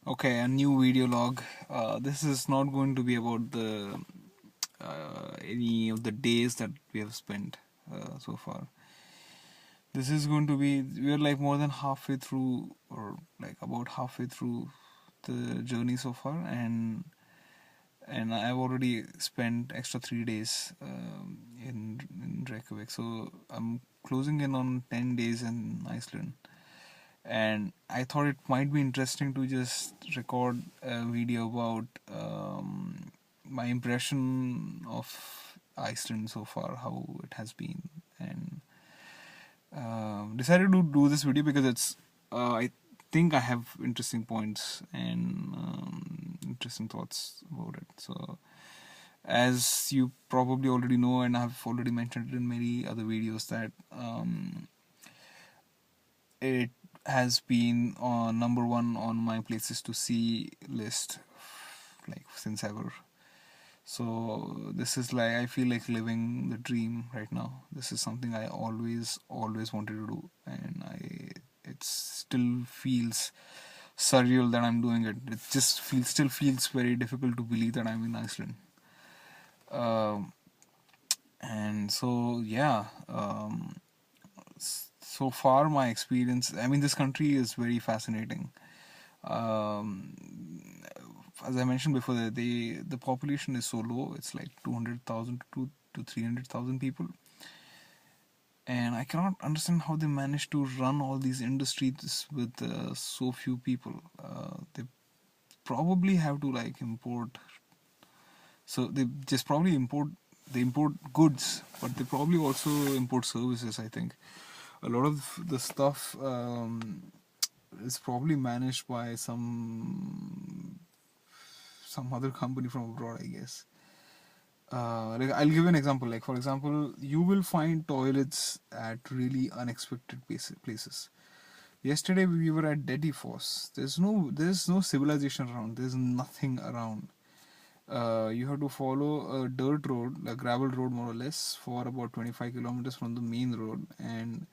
Okay, a new video log. This is not going to be about the any of the days that we have spent so far. This is going to be, we're like more than halfway through, or like about halfway through the journey so far, and I've already spent extra 3 days in Reykjavik. So I'm closing in on 10 days in Iceland, and I thought it might be interesting to just record a video about my impression of Iceland so far, how it has been, and decided to do this video because I think I have interesting points and interesting thoughts about it. So, as you probably already know, and I've already mentioned it in many other videos, that it has been on number one on my places to see list, like since ever. So this is like, I feel like living the dream right now. This is something I always wanted to do, and it still feels surreal that I'm doing it. It just still feels very difficult to believe that I'm in Iceland. And so yeah, so far my experience, I mean, this country is very fascinating. um, as I mentioned before, the population is so low. It's like 200,000 to 300,000 people, and I cannot understand how they manage to run all these industries with so few people. They probably have to like import, so they just probably import, they import goods, but they probably also import services. I think a lot of the stuff is probably managed by some other company from abroad, I guess. Like, I'll give you an example. Like, for example, you will find toilets at really unexpected places. Yesterday we were at Dedifoss. There's no civilization around. There's nothing around. You have to follow a dirt road, a gravel road more or less, for about 25 kilometers from the main road, and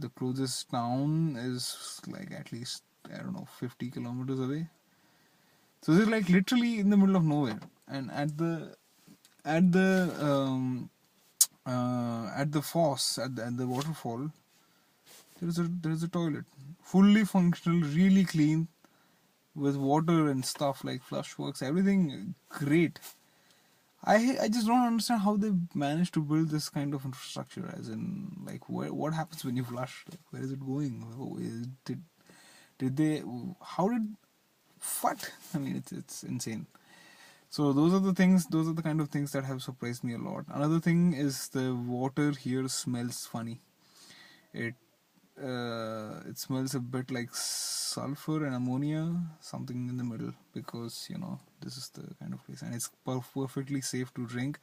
the closest town is like at least, I don't know, 50 kilometers away. So this is like literally in the middle of nowhere, and at the foss, at the waterfall, there is a toilet, fully functional, really clean, with water and stuff like flush works, everything great. I just don't understand how they managed to build this kind of infrastructure. As in, like, what happens when you flush? Like, where is it going? Did they? How did? What? I mean, it's insane. So those are the things. Those are the kind of things that have surprised me a lot. Another thing is the water here smells funny. It it smells a bit like sulfur and ammonia, something in the middle, because this is the kind of place, and it's perfectly safe to drink.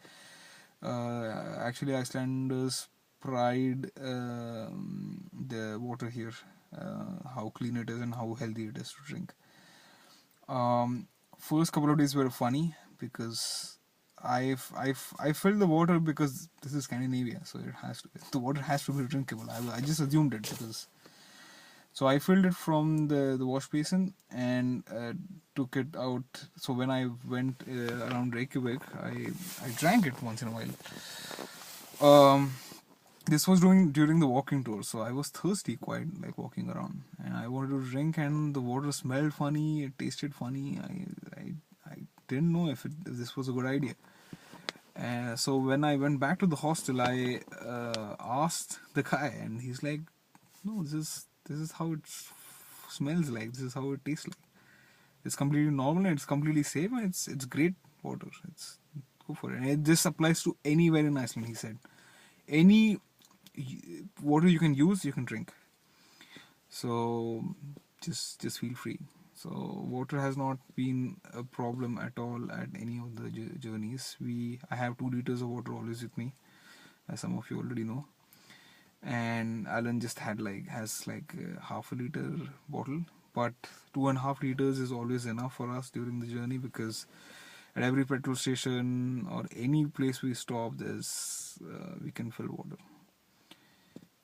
Actually, Icelanders pride the water here, how clean it is and how healthy it is to drink. First couple of days were funny because I filled the water, because this is Scandinavia, so the water has to be drinkable. I just assumed it, because so I filled it from the wash basin and took it out. So when I went around Reykjavik, I drank it once in a while. This was during the walking tour, so I was thirsty, quite like walking around, and I wanted to drink, and the water smelled funny, it tasted funny. I didn't know if this was a good idea. So when I went back to the hostel, I asked the guy, and he's like, "No, this is how it smells like. This is how it tastes like. It's completely normal, and it's completely safe, and it's great water. It's Go for it. And this applies to anywhere in Iceland," he said. Any water you can use, you can drink. So just feel free. So water has not been a problem at all at any of the journeys. I have 2 liters of water always with me, as some of you already know. And Alan just has like half a liter bottle, but 2.5 liters is always enough for us during the journey, because at every petrol station or any place we stop, there's we can fill water.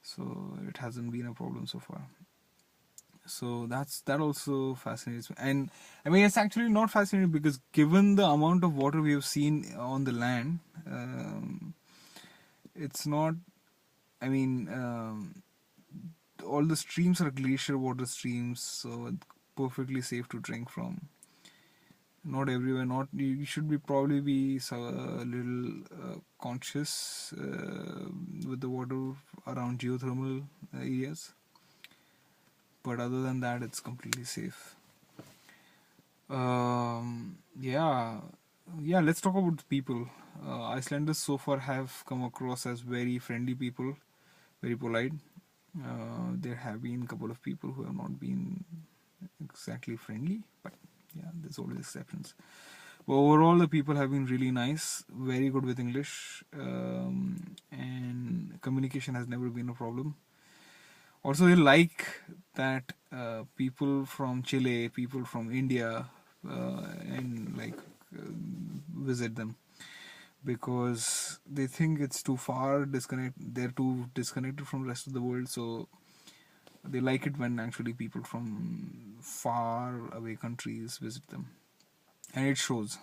So it hasn't been a problem so far. So that also fascinates me. And I mean, it's actually not fascinating because given the amount of water we have seen on the land, it's not. I mean, all the streams are glacier water streams, so it's perfectly safe to drink from. Not everywhere. Not you should be probably be a little conscious with the water around geothermal areas. But other than that, it's completely safe. Yeah, yeah. Let's talk about the people. Icelanders so far have come across as very friendly people, very polite. There have been a couple of people who have not been exactly friendly, but yeah, there's always exceptions. But overall, the people have been really nice, very good with English, and communication has never been a problem. Also, they like that people from Chile, people from India, and like visit them because they think it's too far disconnect. They're too disconnected from the rest of the world, so they like it when actually people from far away countries visit them, and it shows.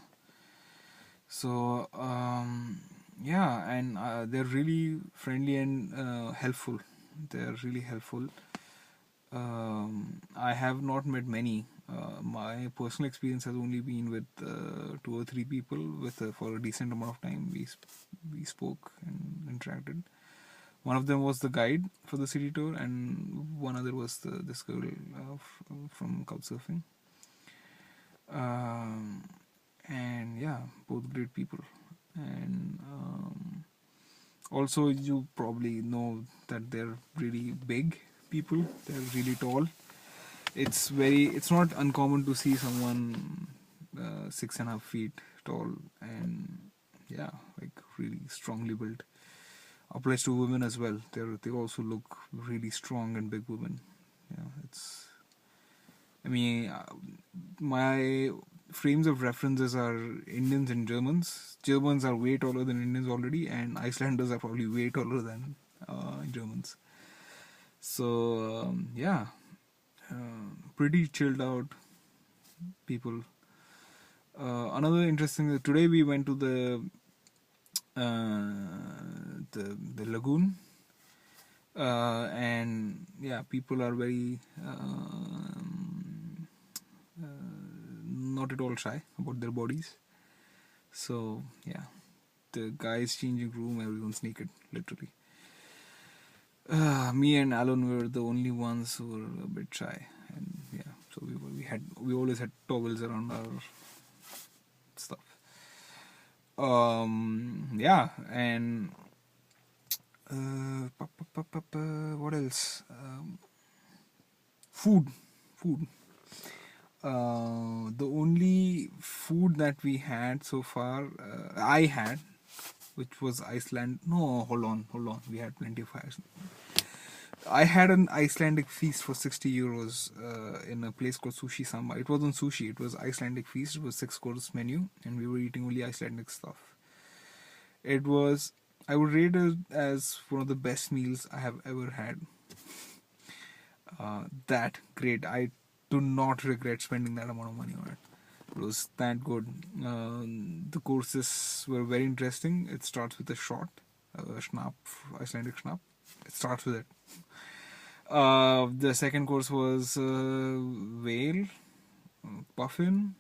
So yeah, and they're really friendly and helpful. They're really helpful. I have not met many. My personal experience has only been with two or three people. With for a decent amount of time, we spoke and interacted. One of them was the guide for the city tour, and one other was this girl from couchsurfing. Um, and yeah, both great people. And also, you probably know that they're really big people. They're really tall. It's not uncommon to see someone 6.5 feet tall and yeah, like really strongly built. Applies to women as well. They also look really strong and big women. Yeah, it's. I mean, my frames of references are Indians and Germans. Germans are way taller than Indians already, and Icelanders are probably way taller than Germans. So yeah, pretty chilled out people. Another interesting. Today we went to the lagoon, and yeah, people are very not at all shy about their bodies. So yeah, the guys changing room, everyone's naked, literally. Me and Alan were the only ones who were a bit shy, and yeah, so we always had towels around our stuff. Yeah, and what else? Food, food. The only food that we had so far, I had, which was Iceland. No, hold on. We had plenty of fires. I had an Icelandic feast for 60 euros in a place called Sushi Samba. It wasn't sushi, it was Icelandic feast. It was 6 course menu, and we were eating only Icelandic stuff. It was, I would rate it as one of the best meals I have ever had. That great. I do not regret spending that amount of money on it. It was that good. The courses were very interesting. It starts with a shot, schnapp, Icelandic schnapp. It starts with it. The second course was whale, puffin.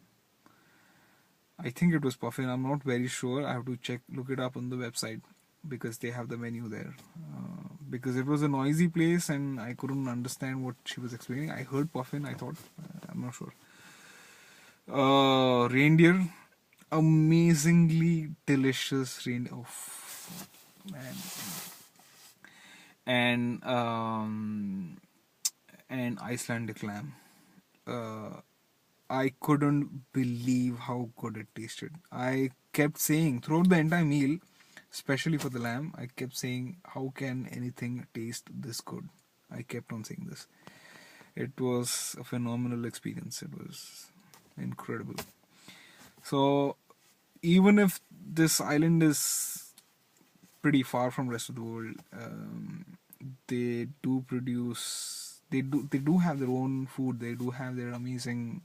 I think it was puffin. I'm not very sure. I have to look it up on the website because they have the menu there. Because it was a noisy place and I couldn't understand what she was explaining. I heard puffin. I thought, I'm not sure. Reindeer, amazingly delicious reindeer. Oh, man. And Icelandic lamb. I couldn't believe how good it tasted. I kept saying throughout the entire meal, especially for the lamb, I kept saying, "How can anything taste this good?" I kept on saying this. It was a phenomenal experience. It was incredible. So even if this island is pretty far from the rest of the world, they do produce. they do have their own food. They do have their amazing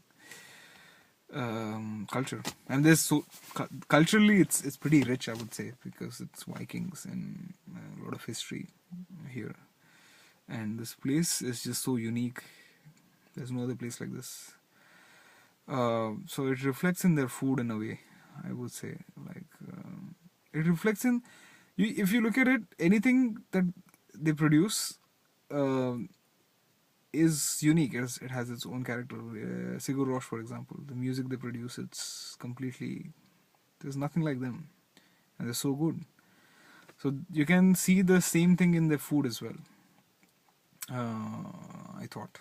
culture, and there's culturally it's pretty rich, I would say, because it's Vikings and a lot of history here. And this place is just so unique. There's no other place like this. So it reflects in their food in a way, I would say. Like it reflects in you. If you look at it, anything that they produce is unique. It has its own character. Sigur Rós, for example, the music they produce, it's completely, there's nothing like them, and they're so good. So you can see the same thing in their food as well. I thought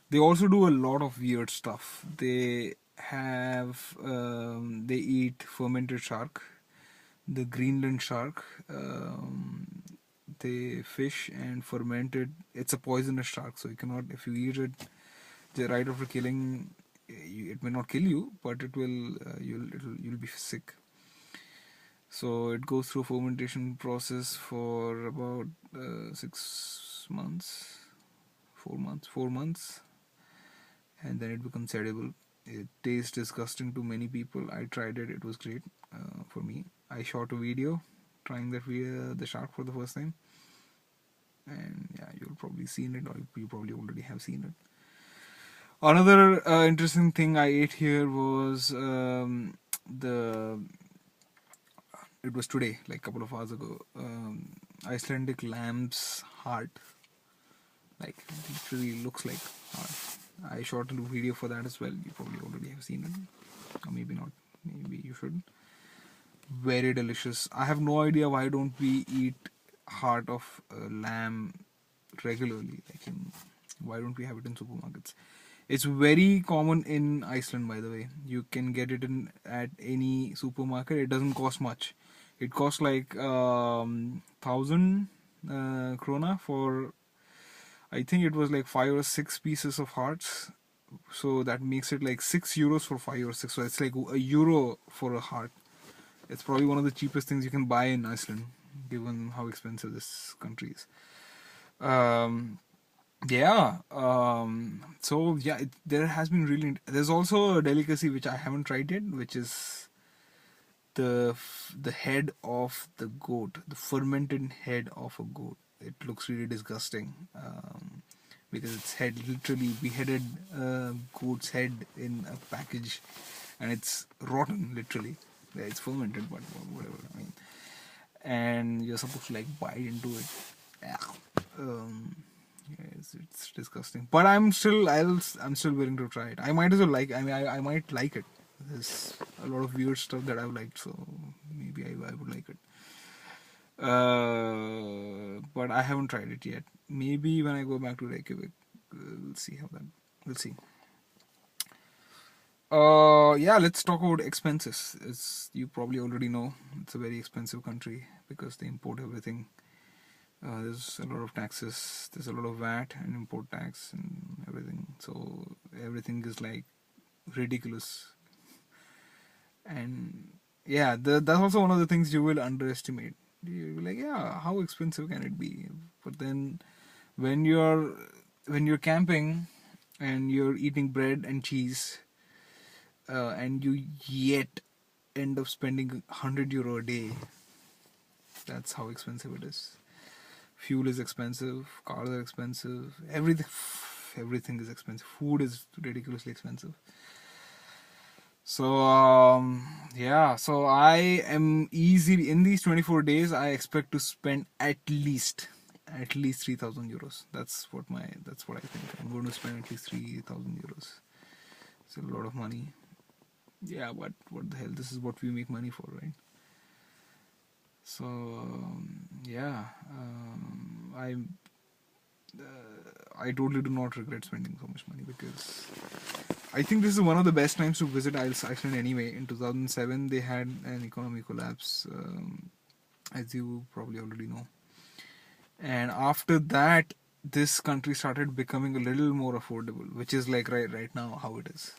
they also do a lot of weird stuff. They eat fermented shark, the Greenland shark. They fish and ferment it. It's a poisonous shark, so you cannot, if you eat it right after killing, it may not kill you, but it will. You'll be sick. So it goes through a fermentation process for about 6 months, 4 months, and then it becomes edible. It tastes disgusting to many people. I tried it; it was great for me. I shot a video trying the shark for the first time, and yeah, you'll probably seen it, or you probably already have seen it. Another interesting thing I ate here was it was today, like a couple of hours ago, Icelandic lamb's heart. Like, it literally looks like heart. I shot a video for that as well. You probably already have seen it, or maybe not. Maybe you should. Very delicious. I have no idea why don't we eat heart of lamb regularly. Like, why don't we have it in supermarkets? It's very common in Iceland, by the way. You can get it at any supermarket. It doesn't cost much. It costs like 1,000 krona for, I think it was like 5 or 6 pieces of hearts. So that makes it like €6 for 5 or 6. So it's like €1 for a heart. It's probably one of the cheapest things you can buy in Iceland, given how expensive this country is. So yeah, there has been really. There's also a delicacy which I haven't tried yet, which is the head of the goat, the fermented head of a goat. It looks really disgusting because it's literally beheaded goat's head in a package, and it's rotten, literally. Yeah, it's fermented, but whatever. I mean, and you're supposed to like bite into it. Yes, it's disgusting. But I'm still willing to try it. I might as well like. I mean, I might like it. There's a lot of weird stuff that I've liked, so maybe I would like it. But I haven't tried it yet. Maybe when I go back to Reykjavik, we'll see how that. We'll see. Yeah, let's talk about expenses. As you probably already know, it's a very expensive country because they import everything. There's a lot of taxes. There's a lot of VAT and import tax and everything. So everything is like ridiculous. And yeah, that's also one of the things you will underestimate. You'll be like, yeah, how expensive can it be? But then when you're camping and you're eating bread and cheese, and you yet end up spending €100 a day, that's how expensive it is. Fuel is expensive, cars are expensive, everything is expensive. Food is ridiculously expensive. So so I am easily, in these 24 days, I expect to spend at least €3,000. That's what I think. I'm going to spend at least €3,000. It's a lot of money. Yeah, but what the hell? This is what we make money for, right? So I totally do not regret spending so much money, because I think this is one of the best times to visit Iceland anyway. In 2007, they had an economy collapse, as you probably already know. And after that, this country started becoming a little more affordable, which is like right now how it is.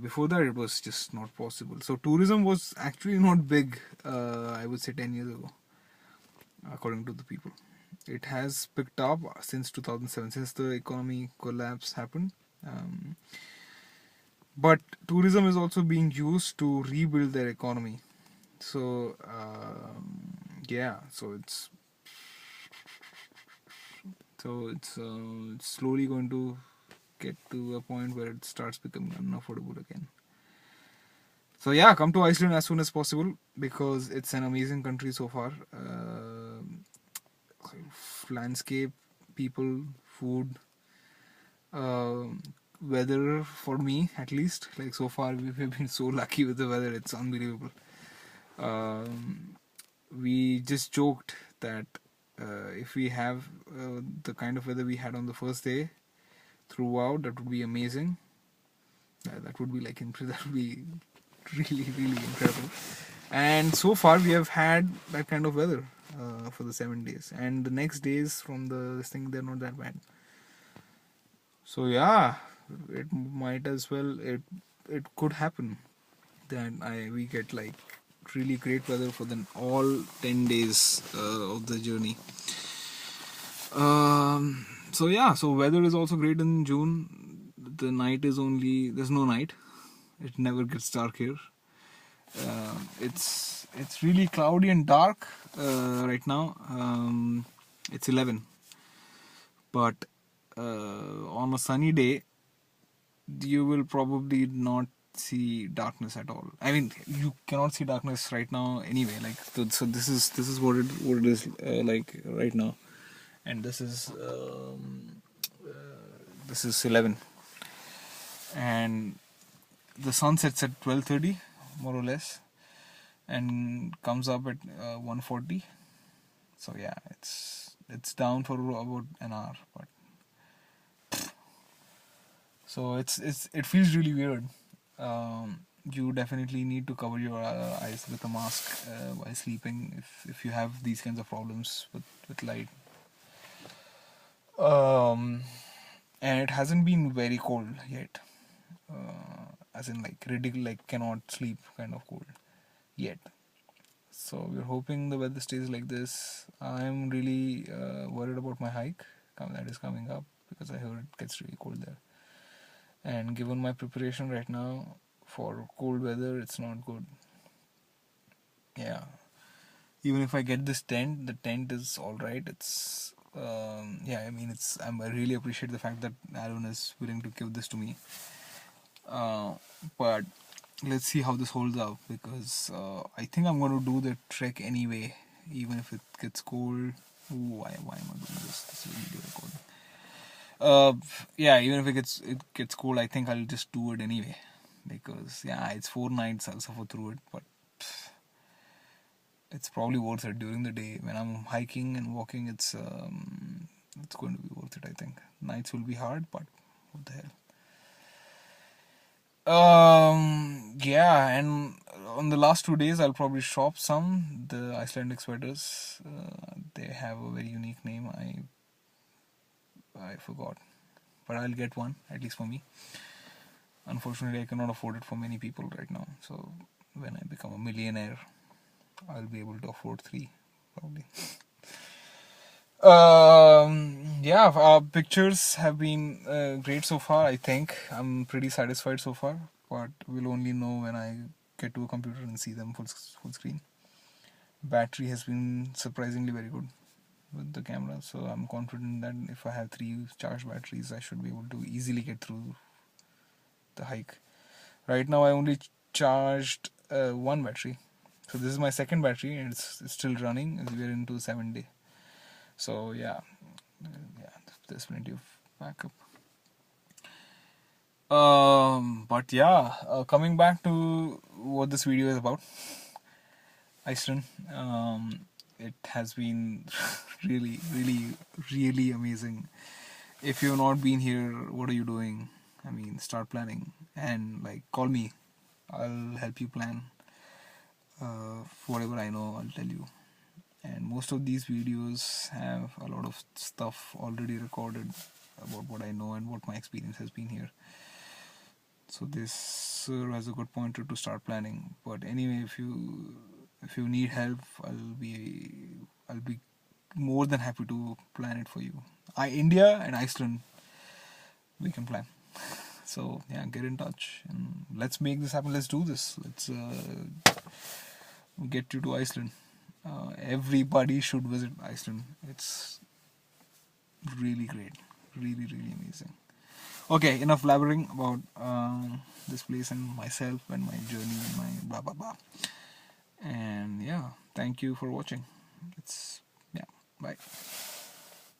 Before that, it was just not possible. So tourism was actually not big, I would say 10 years ago, according to the people. it has picked up since 2007, since the economy collapse happened. Um, but tourism is also being used to rebuild their economy. So yeah, it's slowly going to get to a point where it starts becoming unaffordable again. So yeah, come to Iceland as soon as possible because it's an amazing country so far. Landscape, people, food, uh, weather for me at least. Like so far, we've been so lucky with the weather. It's unbelievable. Um, we just joked that if we have the kind of weather we had on the first day throughout, that would be amazing. That would be that would be really really incredible. And so far we have had that kind of weather for the 7 days, and the next days from this thing they're not that bad. So yeah, it might as well it could happen that we get like really great weather for the all 10 days of the journey. So yeah, so weather is also great in June. The night is there's no night. It never gets dark here. It's really cloudy and dark right now. It's 11, but on a sunny day, you will probably not see darkness at all. I mean, you cannot see darkness right now anyway. Like so this is what it is like right now, and this is 11, and the sun sets at 12:30 more or less, and comes up at 1:40. So yeah, it's down for about an hour, but so it feels really weird. You definitely need to cover your eyes with a mask while sleeping if you have these kinds of problems with light. Um, and it hasn't been very cold yet, as in like ridiculous, like cannot sleep kind of cold yet. So we're hoping the weather stays like this. I'm really worried about my hike that is coming up because I heard it gets really cold there. And given my preparation right now for cold weather, it's not good. Yeah. Even if I get this tent, the tent is all right. It's yeah. I mean, I really appreciate the fact that Aaron is willing to give this to me. But let's see how this holds up because I think I'm going to do the trek anyway, even if it gets cold. Ooh, why am I doing this? This is a video recording. Yeah, even if it gets cold, I think I'll just do it anyway because yeah, it's 4 nights. I'll suffer through it, but it's probably worth it during the day when I'm hiking and walking. It's going to be worth it. I think nights will be hard, but what the hell. Yeah, and on the last 2 days, I'll probably shop the Icelandic sweaters. They have a very unique name. I forgot, but I'll get one at least for me. Unfortunately, I cannot afford it for many people right now. So when I become a millionaire, I'll be able to afford 3 probably. Yeah, our pictures have been great so far. I think I'm pretty satisfied so far, but we'll only know when I get to a computer and see them full screen. Battery has been surprisingly very good with the camera, so I'm confident that if I have 3 charged batteries, I should be able to easily get through the hike. Right now, I only charged 1 battery, so this is my second battery, and it's still running as we're into 7 day. So yeah, there's plenty of backup. But yeah, coming back to what this video is about, Iceland. It has been really, really, really amazing. If you've not been here, what are you doing? I mean, start planning and like call me. I'll help you plan. Whatever I know, I'll tell you. And most of these videos have a lot of stuff already recorded about what I know and what my experience has been here. So this serves as a good pointer to start planning. But anyway, if you need help, I'll be more than happy to plan it for you. India and Iceland, we can plan. So yeah, get in touch and let's make this happen. Let's do this. Let's get you to Iceland. Everybody should visit Iceland. It's really great, really really amazing. Okay, enough blabbering about this place and myself and my journey and my blah blah blah. And yeah, thank you for watching. It's yeah, bye.